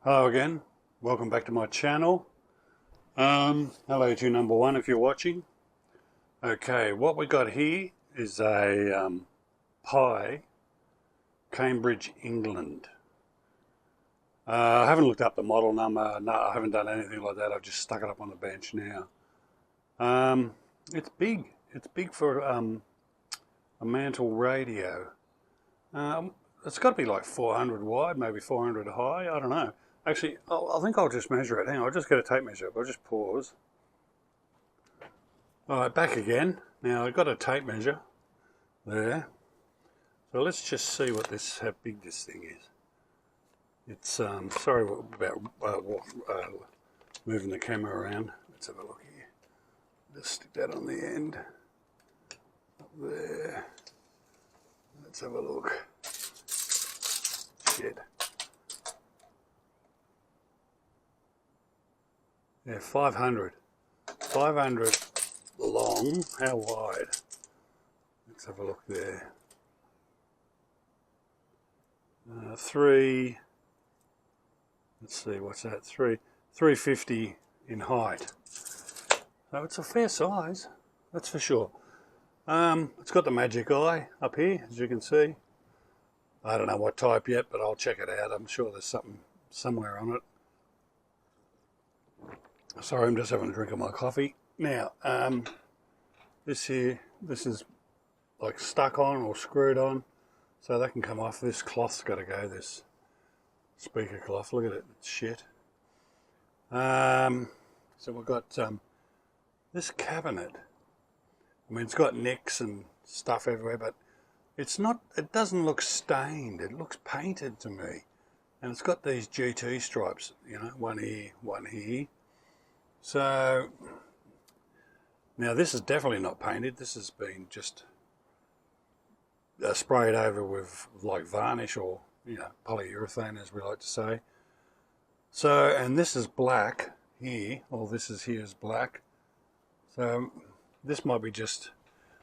Hello again, welcome back to my channel. Hello to number one if you're watching. Okay, what we got here is a Pye Cambridge England. I haven't looked up the model number, no, I haven't done anything like that, I've just stuck it up on the bench now. It's big for a mantle radio. It's got to be like 400 wide, maybe 400 high, I don't know. Actually, I think I'll just measure it. Hang on, I'll just get a tape measure. I'll just pause. Alright, back again. Now I've got a tape measure there. So let's just see how big this thing is. It's, sorry about moving the camera around. Let's have a look here. Just stick that on the end. Up there. Let's have a look. Shit. Yeah, 500 long. How wide? Let's have a look there. 3. Let's see, what's that? 350 in height. So it's a fair size, that's for sure. It's got the magic eye up here, as you can see. I don't know what type yet, but I'll check it out. I'm sure there's something somewhere on it. Sorry, I'm just having a drink of my coffee. Now, this is like stuck on or screwed on, so that can come off. This cloth's got to go, this speaker cloth. Look at it, it's shit. So we've got this cabinet. I mean, it's got nicks and stuff everywhere, but it doesn't look stained. It looks painted to me. And it's got these GT stripes, you know, one here, one here. So, now this is definitely not painted. This has been just sprayed over with like varnish or, you know, polyurethane as we like to say. So, and this is black here, or this is here is black. So, this might be just,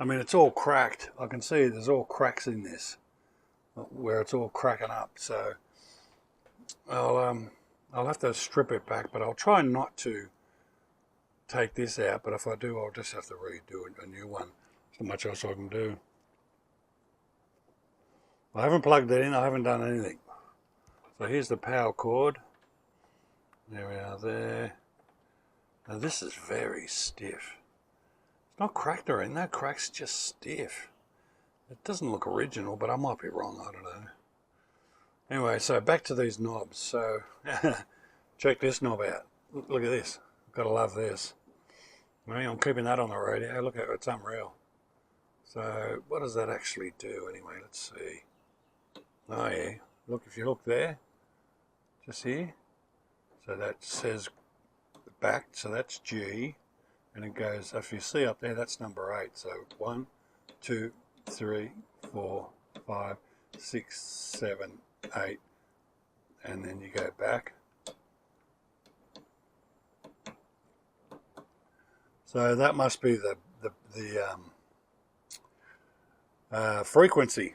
I mean, it's all cracked. I can see there's all cracks in this, where it's all cracking up. So, I'll have to strip it back, but I'll try not to take this out, but if I do, I'll just have to redo a new one. There's not much else I can do. I haven't plugged it in, I haven't done anything. So here's the power cord. There we are there. Now this is very stiff. It's not cracked or anything, that crack's just stiff. It doesn't look original, but I might be wrong, I don't know. Anyway, so back to these knobs. So check this knob out. Look at this. Gotta love this. I'm keeping that on the radio. Look at it, it's unreal. So what does that actually do anyway? Let's see. Oh yeah, look, if you look there, just here, so that says back, so that's G, and it goes, if you see up there, that's number 8. So 1, 2, 3, 4, 5, 6, 7, 8, and then you go back. So that must be the frequency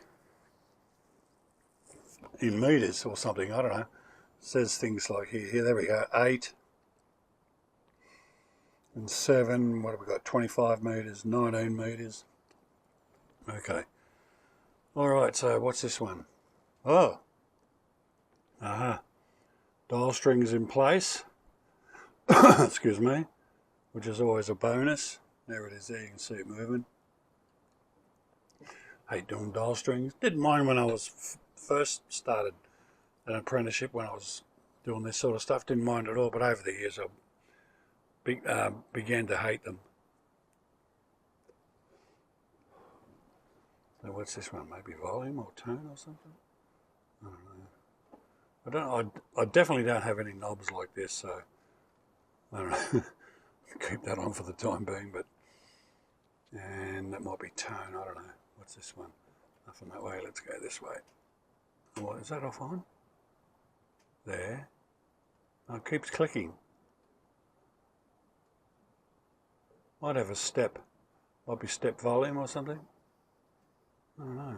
in meters or something, I don't know. It says things like here, there we go, 8 and 7, what have we got, 25 meters, 19 meters. Okay. Alright, so what's this one? Oh. Dial strings in place. Excuse me. Which is always a bonus. There it is there, you can see it moving. Hate doing dial strings. Didn't mind when I was first started an apprenticeship, when I was doing this sort of stuff. Didn't mind at all, but over the years I began to hate them. So what's this one? Maybe volume or tone or something? I don't know. I definitely don't have any knobs like this, so I don't know. Keep that on for the time being, but, and that might be tone, I don't know. What's this one? Nothing that way, let's go this way. What, is that off on? There. Oh, it keeps clicking. Might have a step. Might be step volume or something. I don't know.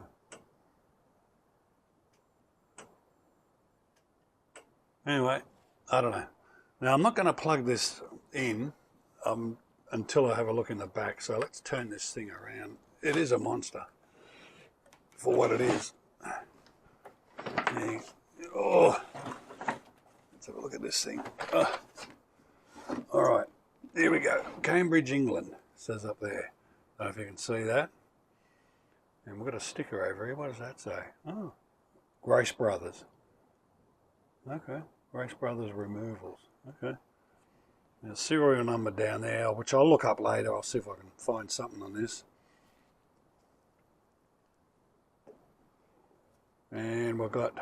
Anyway, I don't know. Now I'm not going to plug this in until I have a look in the back. So let's turn this thing around. It is a monster for what it is. Oh, let's have a look at this thing. All right, here we go. Cambridge, England, says up there. I don't know if you can see that. And we've got a sticker over here. What does that say? Oh, Grace Brothers. Okay, Grace Brothers Removals. Okay. Now, serial number down there, which I'll look up later. I'll see if I can find something on this. And we've got,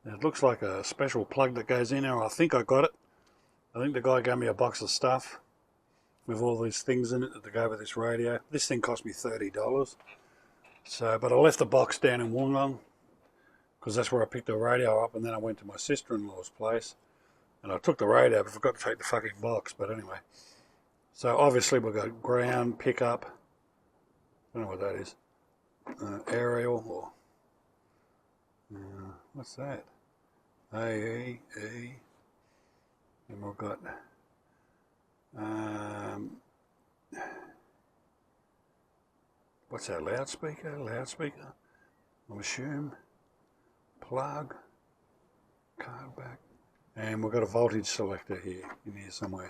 it looks like a special plug that goes in there. I think I got it. I think the guy gave me a box of stuff with all these things in it to go with this radio. This thing cost me $30. So, but I left the box down in Wollongong because that's where I picked the radio up, and then I went to my sister-in-law's place and I took the radio, but I forgot to take the fucking box. But anyway, so obviously we've got ground pickup. I don't know what that is. Aerial or what's that? AE, E. And we've got what's that? Loudspeaker, I assume. Plug, card back, and we've got a voltage selector here in here somewhere.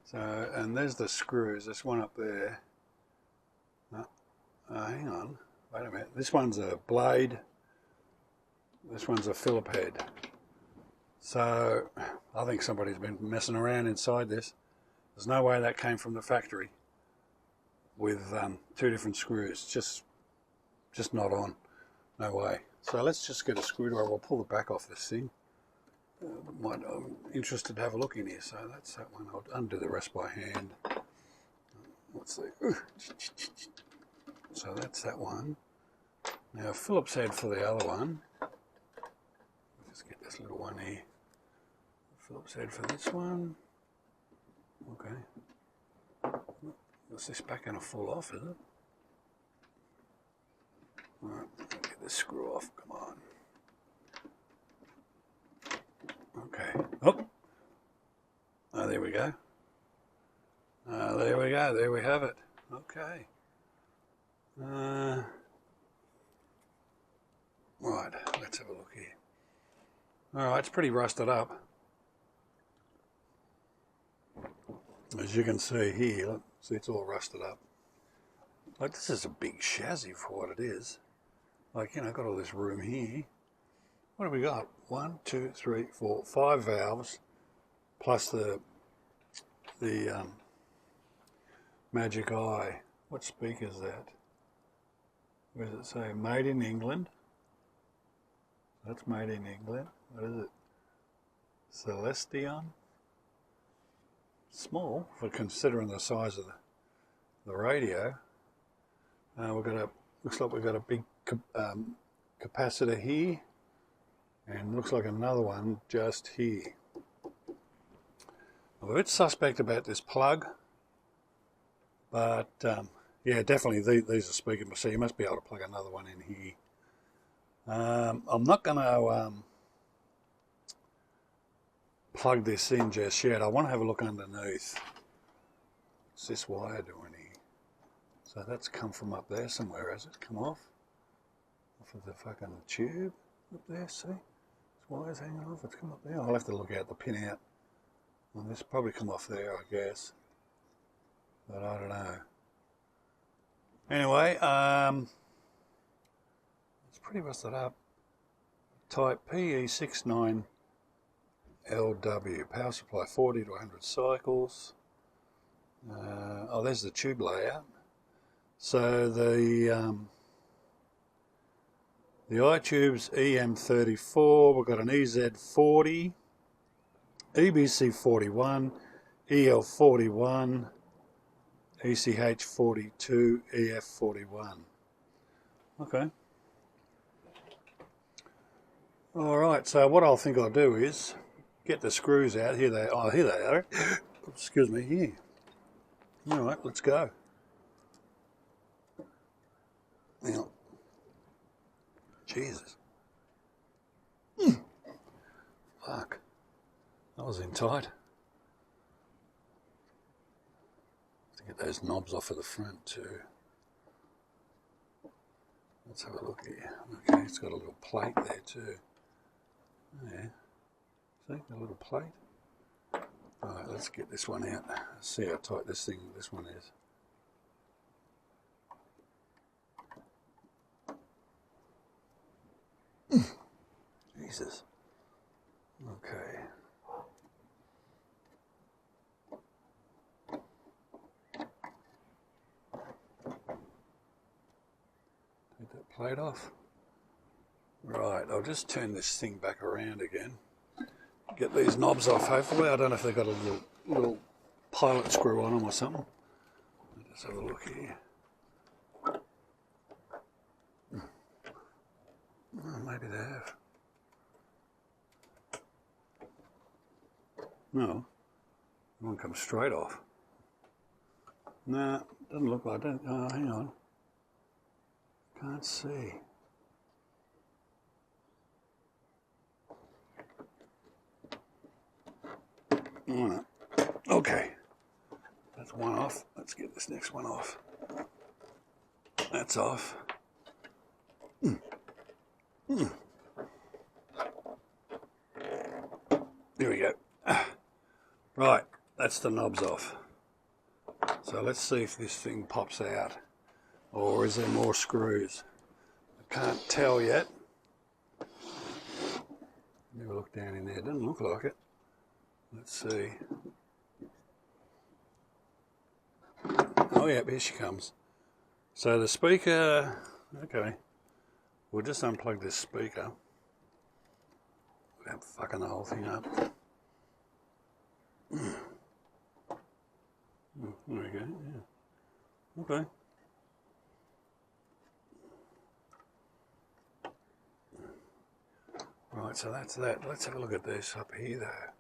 So, and there's the screws. There's one up there. Hang on, wait a minute. This one's a blade. This one's a Phillip head. So I think somebody's been messing around inside this. There's no way that came from the factory with two different screws. Just not on. No way. So let's just get a screwdriver. We'll pull the back off this thing. I'm interested to have a look in here. So that's that one. I'll undo the rest by hand. Let's see. So that's that one. Now Phillips head for the other one. Just get this little one here. Phillips head for this one. Okay. Is this back going to fall off, is it? Alright, get this screw off. Come on. Okay. Oh. Oh, there we go. There we go. There we have it. Okay. Right, let's have a look here. Alright, it's pretty rusted up. As you can see here, look, see, it's all rusted up. Like, this is a big chassis for what it is. Like, you know, got all this room here. What have we got? 1, 2, 3, 4, 5 valves, plus the Magic Eye. What speaker is that? Where does it say? Made in England. That's made in England. What is it? Celestion. Small for considering the size of the radio. We've got a, looks like we've got a big capacitor here, and looks like another one just here. I'm a bit suspect about this plug, but yeah, definitely these are speaker. So you must be able to plug another one in here. I'm not going to plug this in just yet. I want to have a look underneath. What's this wire doing here? So that's come from up there somewhere. Has it come off of the fucking tube up there? See, this wire's hanging off. It's come up there. I'll have to look out the pin out. Well, this probably come off there, I guess, but I don't know. Anyway, it's pretty rusted up. Type PE69 LW, power supply 40 to 100 cycles. Oh, there's the tube layout. So the iTube's EM34, we've got an EZ40, EBC41, EL41, ECH42, EF41. Okay. Alright, so what I think I'll do is get the screws out. Here they are. Oh, here they are. Excuse me, here. Alright, let's go. Now, Jesus. was in tight. To get those knobs off at the front too. Let's have a look here. Okay, it's got a little plate there too. Yeah. See, a little plate. Alright, let's get this one out. See how tight this one is. Jesus. Okay. Take that plate off. Right, I'll just turn this thing back around again. Get these knobs off, hopefully. I don't know if they've got a little pilot screw on them or something. Let's have a look here. Oh, maybe they have. No, one comes straight off. Nah, doesn't look like that. Oh, hang on. Can't see. Alright. Okay. That's one off. Let's get this next one off. That's off. There we go. Right, that's the knobs off. So let's see if this thing pops out. Or is there more screws? I can't tell yet. Never look down in there. Doesn't look like it. Let's see. Oh yeah, here she comes. So the speaker, okay. We'll just unplug this speaker without fucking the whole thing up. There we go, yeah. Okay. Right, so that's that. Let's have a look at this up here though.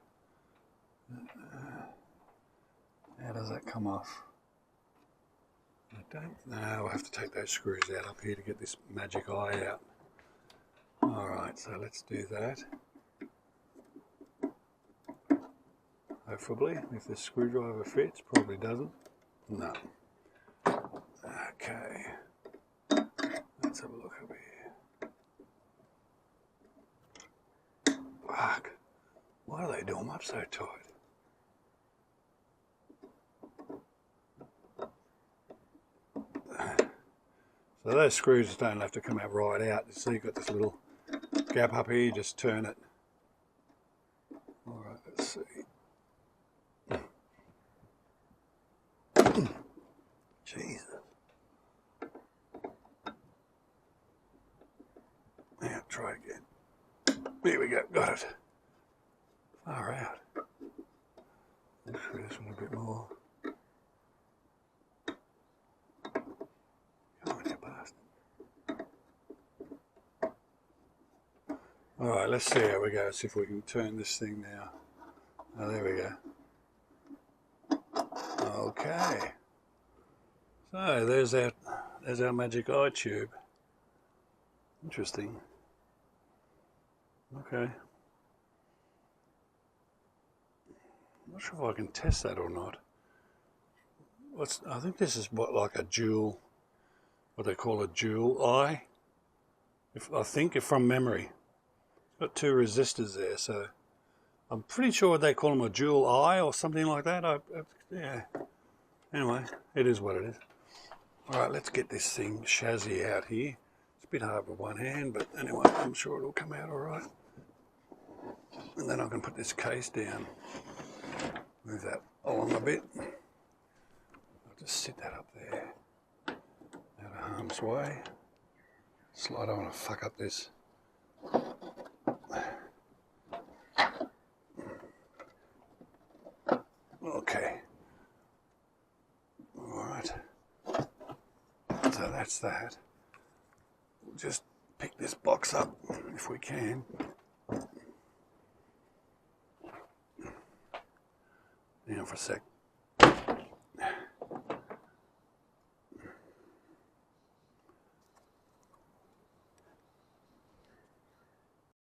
How does that come off? I don't know. We'll have to take those screws out up here to get this magic eye out. Alright, so let's do that. Hopefully, if this screwdriver fits, probably doesn't. No. Okay. Let's have a look over here. Fuck. Why do they do them up so tight? So those screws don't have to come out right out. You see, you've got this little gap up here, you just turn it. Alright, let's see. Jesus. Now try again. There we go, got it. Far out. Let's screw this one a bit more. Come on, you bastard. Alright, let's see how we go. See if we can turn this thing now. Oh, there we go. Okay. So there's our magic eye tube. Interesting. Okay. I'm not sure if I can test that or not. I think this is like a dual, what they call a dual eye. I think from memory. It's got two resistors there, so I'm pretty sure they call them a dual eye or something like that. Yeah. Anyway, it is what it is. Alright, let's get this thing chassis out here. It's a bit hard with one hand, but anyway, I'm sure it'll come out alright. And then I can put this case down. Move that along a bit. I'll just sit that up there. Out of harm's way. I don't want to fuck up this. Okay. Alright. So that's that. We'll just pick this box up if we can. Hang on for a sec.